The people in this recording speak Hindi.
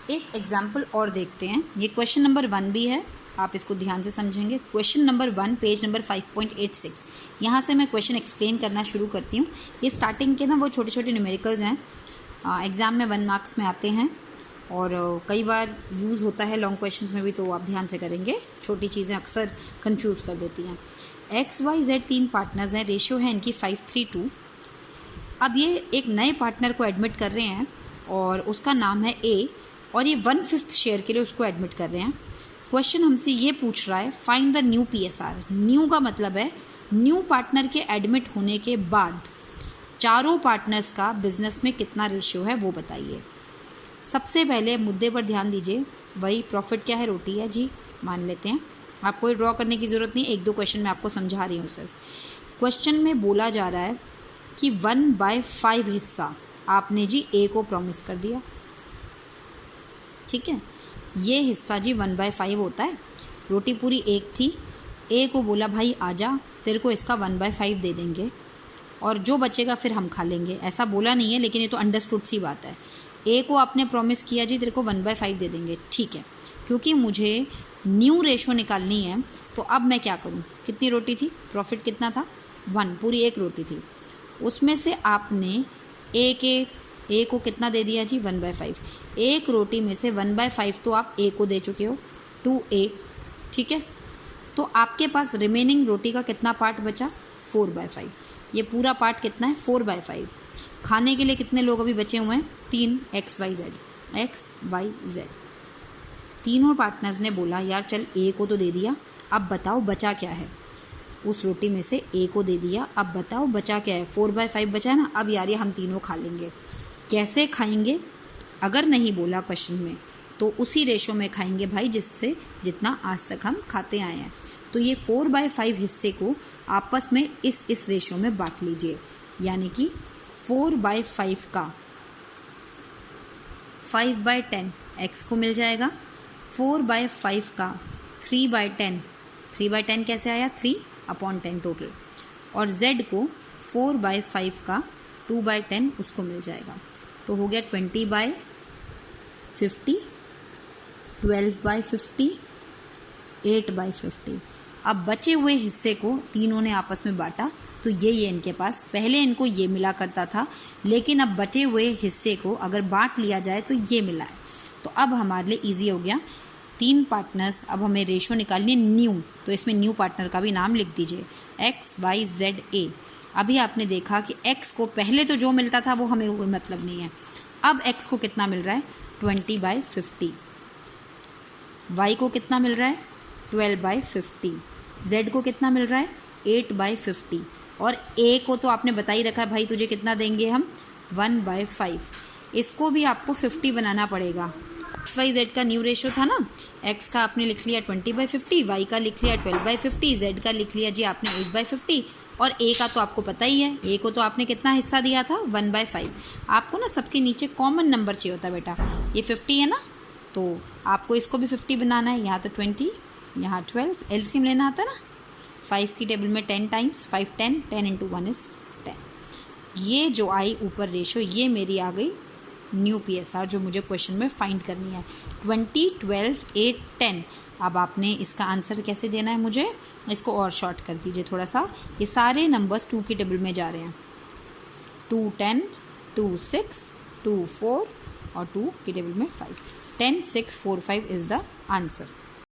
एक एग्जाम्पल और देखते हैं। ये क्वेश्चन नंबर 1 भी है, आप इसको ध्यान से समझेंगे। Question number 1 page number 5.86। यहाँ से मैं क्वेश्चन एक्सप्लेन करना शुरू करती हूँ। ये स्टार्टिंग के ना वो छोटे छोटे न्यूमेरिकल्स हैं, एग्ज़ाम में 1 मार्क्स में आते हैं और कई बार यूज़ होता है लॉन्ग क्वेश्चंस में भी, तो आप ध्यान से करेंगे। छोटी चीज़ें अक्सर कंफ्यूज कर देती हैं। XYZ 3 पार्टनर्स हैं, रेशियो है इनकी 5:3:2। अब ये एक नए पार्टनर को एडमिट कर रहे हैं और उसका नाम है A, और ये 1/5 शेयर के लिए उसको एडमिट कर रहे हैं। क्वेश्चन हमसे ये पूछ रहा है find the new PSR। New का मतलब है न्यू पार्टनर के एडमिट होने के बाद चारों पार्टनर्स का बिजनेस में कितना रेशियो है वो बताइए। सबसे पहले मुद्दे पर ध्यान दीजिए। वही प्रॉफिट क्या है, रोटी है जी, मान लेते हैं। आपको ये ड्रॉ करने की ज़रूरत नहीं, 1-2 क्वेश्चन मैं आपको समझा रही हूँ सिर्फ। क्वेश्चन में बोला जा रहा है कि 1/5 हिस्सा आपने जी A को प्रॉमिस कर दिया, ठीक है। ये हिस्सा जी 1/5 होता है। रोटी पूरी 1 थी, A को बोला भाई आजा, तेरे को इसका 1/5 दे देंगे और जो बचेगा फिर हम खा लेंगे। ऐसा बोला नहीं है, लेकिन ये तो अंडरस्टूड सी बात है। A को आपने प्रॉमिस किया जी तेरे को 1/5 दे देंगे, ठीक है। क्योंकि मुझे न्यू रेशो निकालनी है तो अब मैं क्या करूं, कितनी रोटी थी, प्रॉफिट कितना था 1, पूरी 1 रोटी थी। उसमें से आपने A को कितना दे दिया जी 1/5। 1 रोटी में से 1/5 तो आप A को दे चुके हो, 2A, ठीक है। तो आपके पास रिमेनिंग रोटी का कितना पार्ट बचा, 4/5। ये पूरा पार्ट कितना है 4/5। खाने के लिए कितने लोग अभी बचे हुए हैं, 3 XYZ। तीनों पार्टनर्स ने बोला यार चल A को तो दे दिया, अब बताओ बचा क्या है। उस रोटी में से A को दे दिया, अब बताओ बचा क्या है, 4/5 बचा है ना। अब यार ये हम तीनों खा लेंगे। कैसे खाएंगे, अगर नहीं बोला क्वेश्चन में तो उसी रेशो में खाएंगे भाई जिससे जितना आज तक हम खाते आए हैं। तो ये 4/5 हिस्से को आपस में इस रेशो में बांट लीजिए, यानी कि 4/5 का 5/10 X को मिल जाएगा। 4/5 का 3/10, 3/10 कैसे आया, 3/10 टोटल। और Z को 4/5 का 2/10 उसको मिल जाएगा। तो हो गया 20/50, 12/50, 8/50। अब बचे हुए हिस्से को तीनों ने आपस में बांटा, तो ये इनके पास पहले इनको ये मिला करता था, लेकिन अब बचे हुए हिस्से को अगर बांट लिया जाए तो ये मिला है। तो अब हमारे लिए इजी हो गया। 3 पार्टनर्स, अब हमें रेशो निकालनी है न्यू, तो इसमें न्यू पार्टनर का भी नाम लिख दीजिए XYZA। अभी आपने देखा कि X को पहले तो जो मिलता था वो हमें कोई मतलब नहीं है। अब X को कितना मिल रहा है 20/50, Y को कितना मिल रहा है 12/50, Z को कितना मिल रहा है 8/50, और A को तो आपने बता ही रखा है भाई तुझे कितना देंगे हम 1/5। इसको भी आपको 50 बनाना पड़ेगा। XYZ का न्यू रेशो था ना, X का आपने लिख लिया 20/50, Y का लिख लिया 12/50, Z का लिख लिया जी आपने 8/50, और A का तो आपको पता ही है, A को तो आपने कितना हिस्सा दिया था 1/5। आपको ना सबके नीचे कॉमन नंबर चाहिए होता है बेटा, ये 50 है ना, तो आपको इसको भी 50 बनाना है। यहाँ तो 20, यहाँ 12, LCM लेना आता है ना। 5 की टेबल में 10 टाइम्स 5 10, 10 × 1 = 10। ये जो आई ऊपर रेशो, ये मेरी आ गई न्यू PSR जो मुझे क्वेश्चन में फाइंड करनी है। 20, 12, 8, 10। अब आपने इसका आंसर कैसे देना है मुझे, इसको और शॉर्ट कर दीजिए थोड़ा सा। ये सारे नंबर्स 2 की टेबल में जा रहे हैं, 2 10, 2 6, 2 4 और 2 की टेबल में 5। 10 6 4 5 इज़ द आंसर।